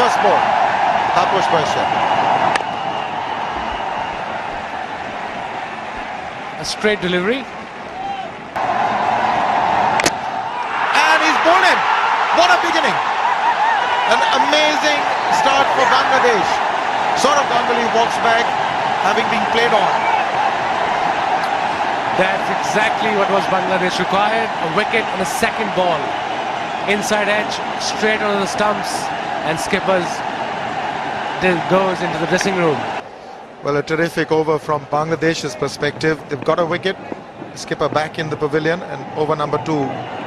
first ball. Taposh Baisha. A straight delivery. And he's bowled him. What a beginning. An amazing start for Bangladesh. Saurav Ganguly walks back, having been played on. That's exactly what was Bangladesh required. A wicket on a second ball. Inside edge, straight onto the stumps, and Skippers goes into the dressing room. Well, a terrific over from Bangladesh's perspective. They've got a wicket. Skipper back in the pavilion, and over number 2,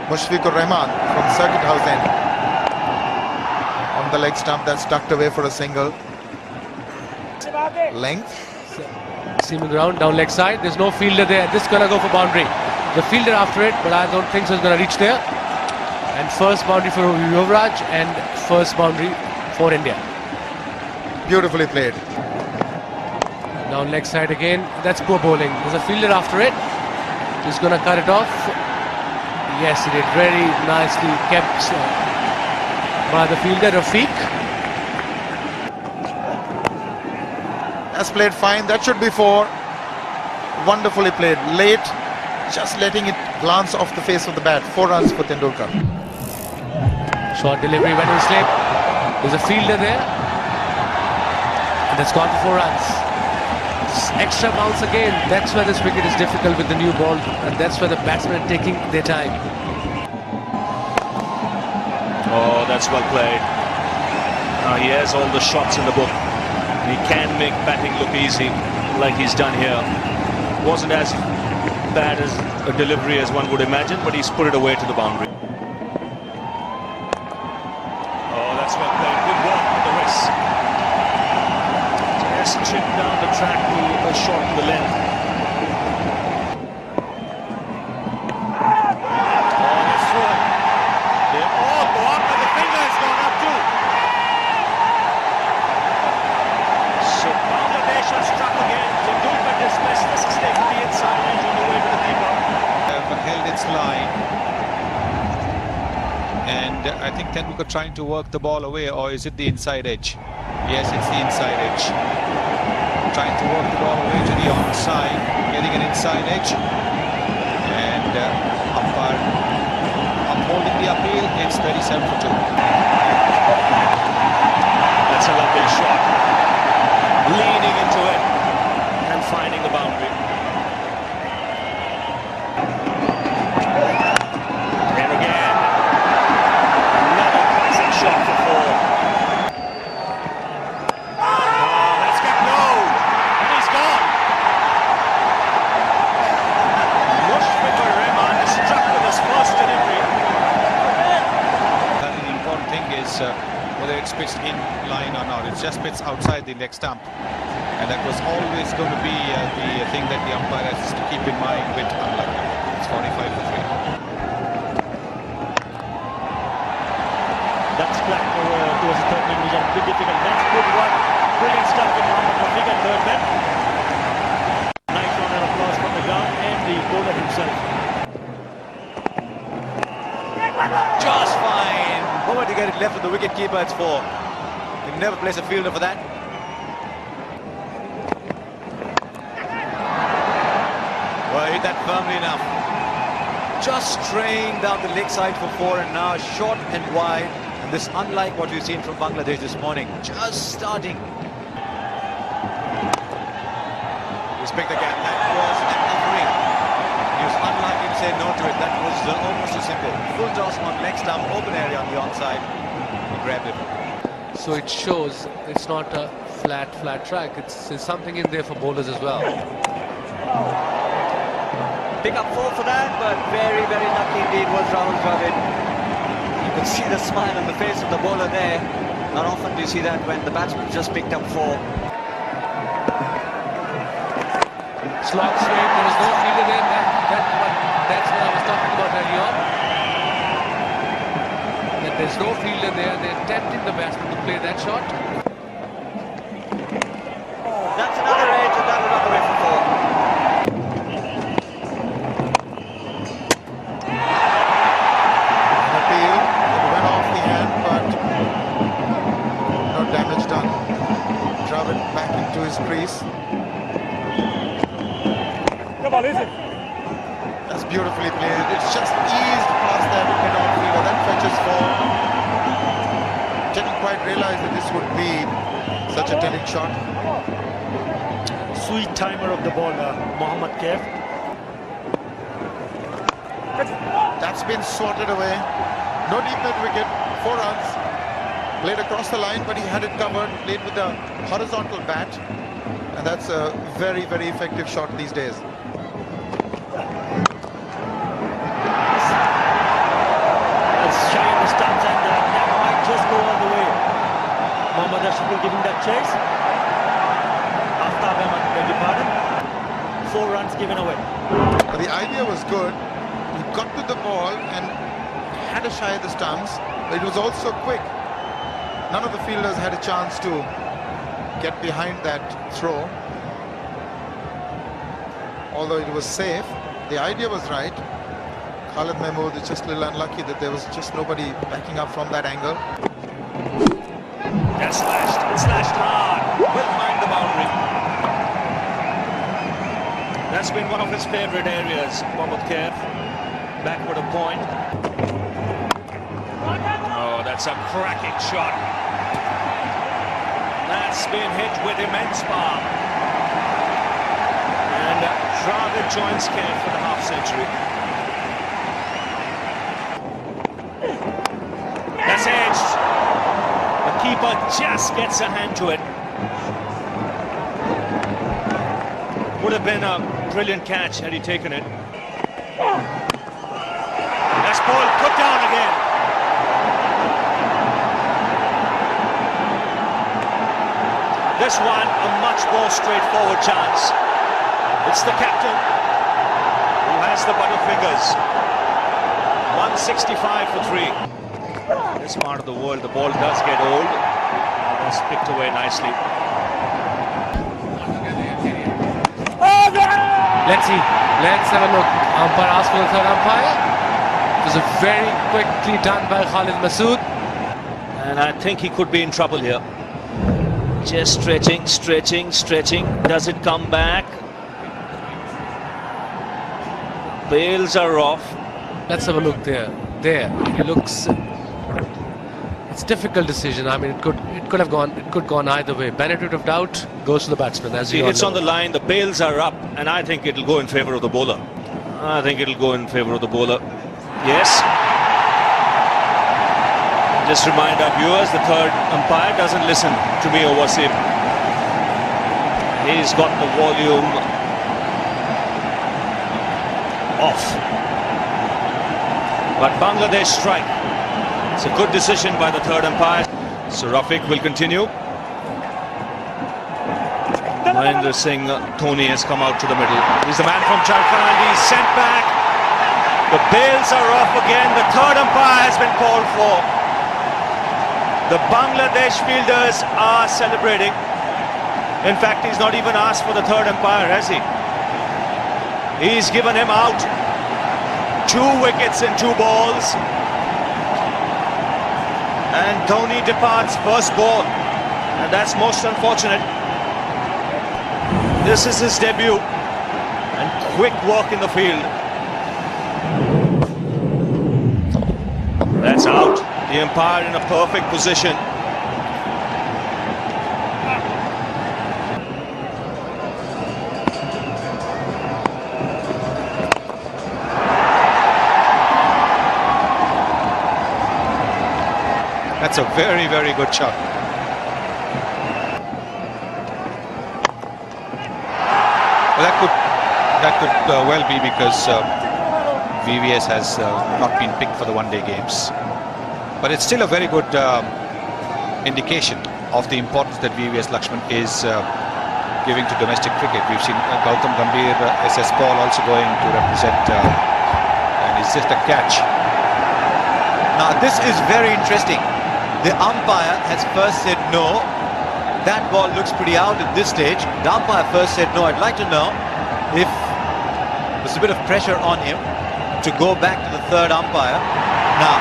Mushfiqur Rahman from Circuit House end. On the leg stump, that's tucked away for a single. Length. Seaming ground, down leg side. There's no fielder there. This is going to go for boundary. The fielder after it, but I don't think so. It's going to reach there. And first boundary for Yuvraj and first boundary for India. Beautifully played. Down leg side again. That's poor bowling. There's a fielder after it. He's going to cut it off. Yes, he did. Very nicely kept by the fielder, Rafiq. That's played fine. That should be 4. Wonderfully played. Late, just letting it glance off the face of the bat. 4 runs for Tendulkar. Short delivery went in slip. There's a fielder there. And it's gone for 4 runs. Extra bounce again. That's where this wicket is difficult with the new ball, and that's where the batsmen are taking their time. Oh, that's well played. Now he has all the shots in the book. He can make batting look easy, like he's done here. Wasn't as bad as a delivery as one would imagine, but he's put it away to the boundary. Oh, that's well played. Good work with the wrist. Just chipped down the track to a shot to the length. Oh, that's through. They all go up, and the finger has gone up too. So Bangladesh has struck again. Tendulkar dismissed. This is taking the inside edge on the way to the keeper. Held its line. And I think Tendulkar trying to work the ball away, or is it the inside edge? Yes, it's the inside edge. Trying to work the ball away to the onside, getting an inside edge. And umpire upholding the appeal. It's 37 for 2. That's a lovely shot. Leaning into it and finding the boundary. And again, another classic shot for 4. That's kept low, and he's gone. Mushfiqur Rahman is struck with his first delivery. The important thing is whether it's pitched in line or not. It's just pitched outside the leg stump. And that was always going to be the thing that the umpire has to keep in mind with unlucky. It's 45 for 3. That's flat towards the third man, which is a bit difficult. That's good work. Brilliant stuff with Mohammad Rafiq at third man. Nice round of applause from the ground and the bowler himself. Just fine. Moment to get it left with the wicket keeper, it's 4. You never place a fielder for that. Well, hit that firmly enough. Just straying down the leg side for 4, and now short and wide. And this unlike what we've seen from Bangladesh this morning. Just starting. Respect the gap. That was an offering. He was unlikely to say no to it. That was almost as simple. Full toss on leg stump, open area on the onside. He grabbed it. So it shows it's not a flat track. There's something in there for bowlers as well. Pick up 4 for that, but very, very lucky indeed was Rahul Dravid. You could see the smile on the face of the bowler there. Not often do you see that when the batsman just picked up 4. Slot straight, there was no fielder there. That's what I was talking about earlier on. That there's no fielder there. They're tempting the batsman to play that shot. That's another edge, and that will run away for 4. An appeal. It went off the hand, but his crease. That's beautifully played. It's just eased past that mid-on fielder. That fetches for. Didn't quite realize that this would be such a telling shot. Sweet timer of the ball, Mohammad Kaif. That's been swatted away. No deep mid wicket. 4 runs. Played across the line, but he had it covered. Played with a horizontal bat. And that's a very, very effective shot these days. That's shy of the stumps and that might just go all the way. Mohammad Ashraful giving that chase. Aftab Ahmed, beg your pardon. 4 runs given away. The idea was good. He got to the ball and had a shy of the stumps, but it was also quick. None of the fielders had a chance to get behind that throw. Although it was safe, the idea was right. Khalid Mahmood is just a little unlucky that there was just nobody backing up from that angle. That's slashed hard. Will find the boundary. That's been one of his favourite areas, Mohammad Kaif. Backward a point. Oh, that's a cracking shot. That's been hit with immense power. And Dravid joins Kaif for the half-century. That's edged. The keeper just gets a hand to it. Would have been a brilliant catch had he taken it. That's ball put down again. This one, a much more straightforward chance. It's the captain who has the butterfingers. 165 for 3. This part of the world, the ball does get old. That's picked away nicely. Let's see. Let's have a look. Umpire asked for the third umpire. It was a very quickly done by Khalid Masood. And I think he could be in trouble here. Just stretching. Does it come back? Bails are off. Let's have a look there. There. It looks. It's a difficult decision. I mean, it could have gone. It could gone either way. Benefit of doubt goes to the batsman. As See, it's on the line. The bails are up, and I think it'll go in favour of the bowler. Yes. Just remind our viewers, the third umpire doesn't listen to me or Wasim. He's got the volume off. But Bangladesh strike. It's a good decision by the third umpire. So Rafiq will continue. Mahendra Singh Dhoni has come out to the middle. He's the man from Jharkhand. He's sent back. The bails are off again. The third umpire has been called for. The Bangladesh fielders are celebrating. In fact, he's not even asked for the third umpire, has he? He's given him out. 2 wickets in 2 balls. And Dhoni departs first ball. And that's most unfortunate. This is his debut. And quick work in the field. That's out. The umpire in a perfect position. That's a very, very good shot. Well, that could well be because VVS has not been picked for the one-day games. But it's still a very good indication of the importance that VVS Lakshman is giving to domestic cricket. We've seen Gautam Gambhir, SS Paul also going to represent, and it's just a catch. Now this is very interesting. The umpire has first said no. That ball looks pretty out at this stage. The umpire first said no. I'd like to know if there's a bit of pressure on him to go back to the third umpire. Now,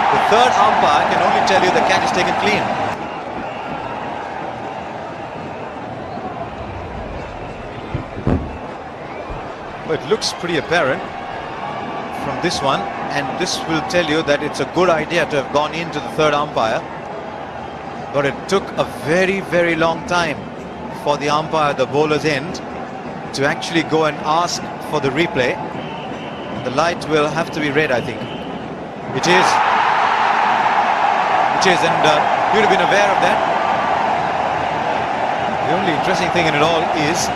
the third umpire can only tell you the catch is taken clean. Well, it looks pretty apparent from this one, and this will tell you that it's a good idea to have gone into the third umpire. But it took a very, very long time for the umpire at the bowler's end to actually go and ask for the replay. The light will have to be red, I think. It is. It is, and you'd have been aware of that. The only interesting thing in it all is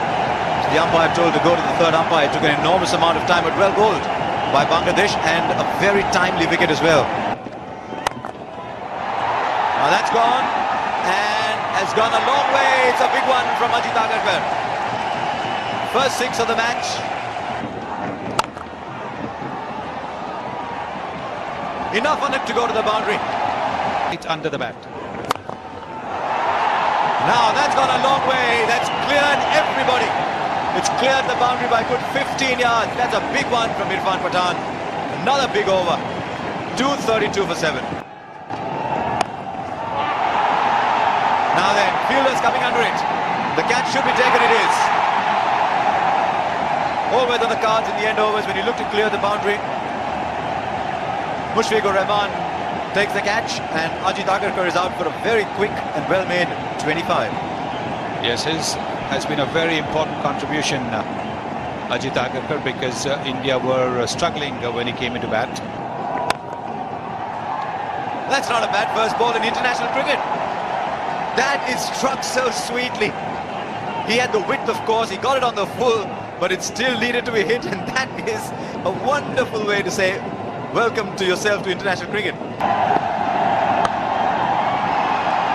the umpire told to go to the third umpire. It took an enormous amount of time, but well bowled by Bangladesh, and a very timely wicket as well. Now that's gone, and has gone a long way. It's a big one from Ajit Agarkar. First six of the match. Enough on it to go to the boundary. It's under the bat. Now that's gone a long way. That's cleared everybody. It's cleared the boundary by a good 15 yards. That's a big one from Irfan Pathan. Another big over. 232 for 7. Now then, fielders coming under it. The catch should be taken, it is. Always on the cards in the end overs when you look to clear the boundary. Mushfiqur Rahman takes the catch, and Ajit Agarkar is out for a very quick and well-made 25. Yes, his has been a very important contribution, Ajit Agarkar, because India were struggling when he came into bat. That's not a bad first ball in international cricket. That is struck so sweetly. He had the width, of course, he got it on the full, but it still needed to be hit, and that is a wonderful way to say welcome to yourself to international cricket.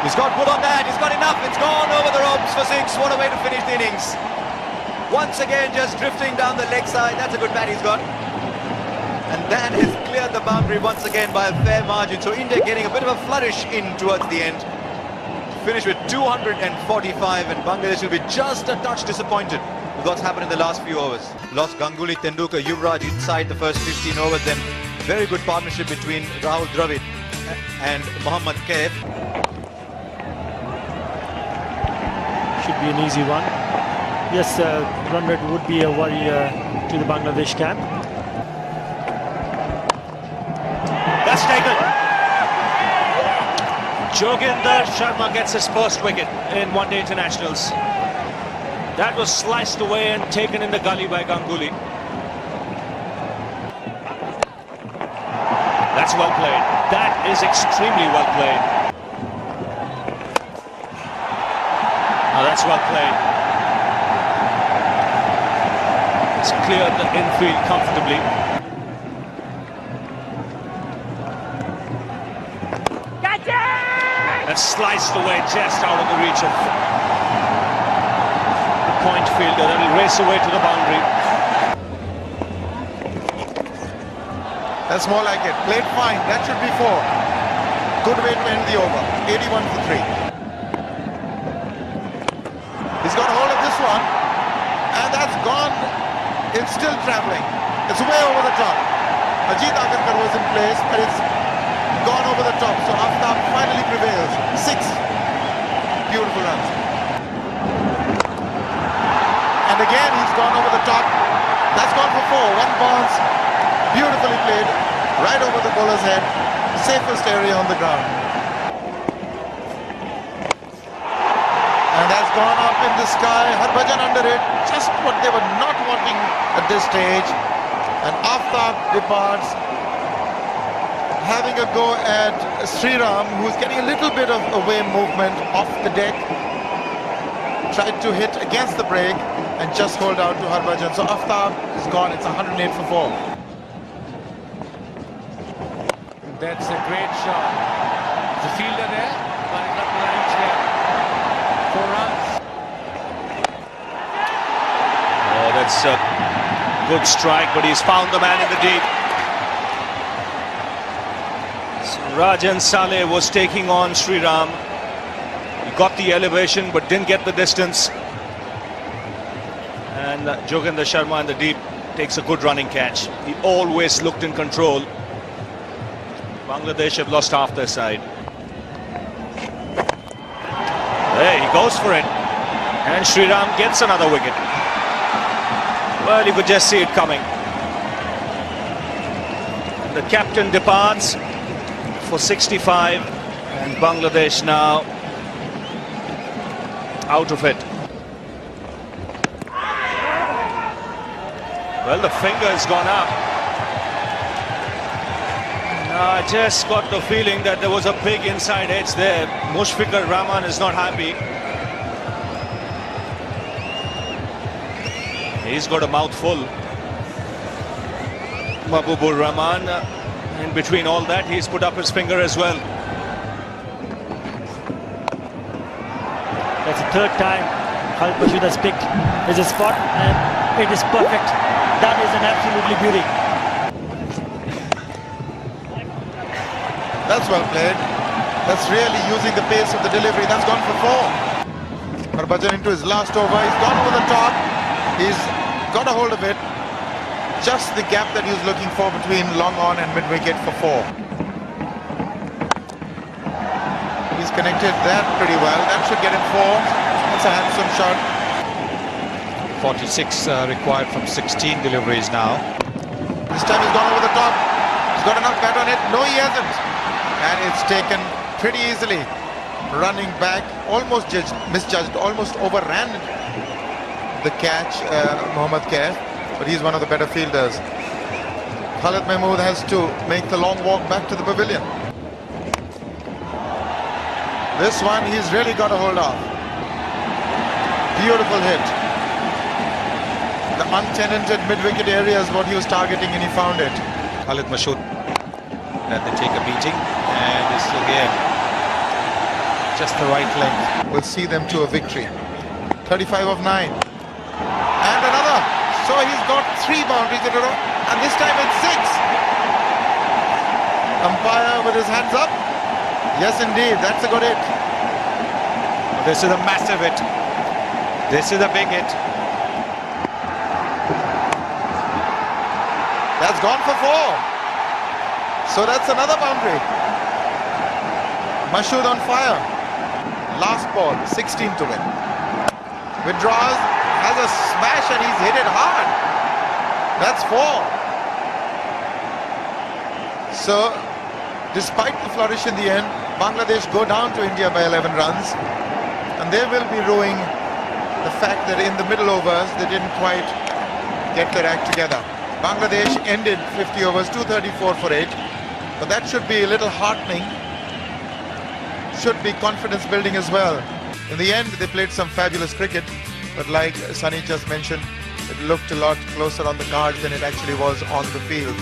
He's got good on that, he's got enough, it's gone over the ropes for 6. What a way to finish the innings. Once again, just drifting down the leg side. That's a good bat he's got. And that has cleared the boundary once again by a fair margin. So India getting a bit of a flourish in towards the end. Finish with 245, and Bangladesh will be just a touch disappointed with what's happened in the last few overs. Lost Ganguly, Tendulkar, Yuvraj inside the first 15 overs. Then very good partnership between Rahul Dravid and Mohammad Kaif. Should be an easy one. Yes, run rate would be a worry to the Bangladesh camp. That's taken. Joginder Sharma gets his first wicket in one-day internationals. That was sliced away and taken in the gully by Ganguly. That's well played. That is extremely well played. Now that's well played. It's cleared the infield comfortably. And sliced away just out of the reach of the point fielder. That will race away to the boundary. That's more like it. Played fine. That should be 4. Good way to end the over. 81 for 3. He's got hold of this one, and that's gone. It's still traveling. It's way over the top. Ajit Agarkar was in place, but it's gone over the top. So Aftab finally prevails. 6 beautiful runs. And again he's gone over the top. That's gone for 4. 1 bounce. Beautifully played. Right over the bowler's head. Safest area on the ground. And that's gone up in the sky. Harbhajan under it. Just what they were not wanting at this stage. And Aftab departs, having a go at Sriram, who's getting a little bit of away movement off the deck. Tried to hit against the break and just hold out to Harbhajan. So Aftab is gone. It's 108 for 4. That's a great shot. The fielder there, but he's not going to reach there. 4 runs. Oh, that's a good strike, but he's found the man in the deep. Rajan Saleh was taking on Sriram. He got the elevation but didn't get the distance. And Joginder Sharma in the deep takes a good running catch. He always looked in control. Bangladesh have lost half their side. There he goes for it. And Sriram gets another wicket. Well, you could just see it coming. The captain departs for 65, and Bangladesh now out of it. Well, the finger has gone up. I just got the feeling that there was a big inside edge there. Mushfiqur Rahman is not happy. He's got a mouthful. Mahbubur Rahman, in between all that, he's put up his finger as well. That's the third time Khalid Mashood has picked his spot, and it is perfect. That is an absolutely beauty. That's well played. That's really using the pace of the delivery. That's gone for 4. Harbhajan into his last over. He's gone over the top. He's got a hold of it. Just the gap that he was looking for between long on and mid-wicket for 4. He's connected that pretty well. That should get him 4. That's a handsome shot. 46 required from 16 deliveries now. This time he's gone over the top. He's got enough bat on it. No, he hasn't. And it's taken pretty easily. Running back, almost misjudged, almost overran the catch, Mohammad Kaif. But he's one of the better fielders. Khalid Mahmood has to make the long walk back to the pavilion. This one he's really got a hold of. Beautiful hit. The untenanted mid-wicket area is what he was targeting, and he found it. Khalid Mashood, and they take a beating, and this again, just the right length. Will see them to a victory. 35 of 9. And another. So he's got 3 boundaries in a row, and this time it's 6. Umpire with his hands up. Yes, indeed, that's a good hit. This is a massive hit. This is a big hit. That's gone for 4. So that's another boundary. Mashood on fire. Last ball, 16 to win. Withdraws, has a smash, and he's hit it hard. That's 4. So, despite the flourish in the end, Bangladesh go down to India by 11 runs. And they will be rueing the fact that in the middle overs, they didn't quite get their act together. Bangladesh ended 50 overs, 234 for 8. But that should be a little heartening. Should be confidence building as well. In the end, they played some fabulous cricket. But like Sunny just mentioned, it looked a lot closer on the cards than it actually was on the field.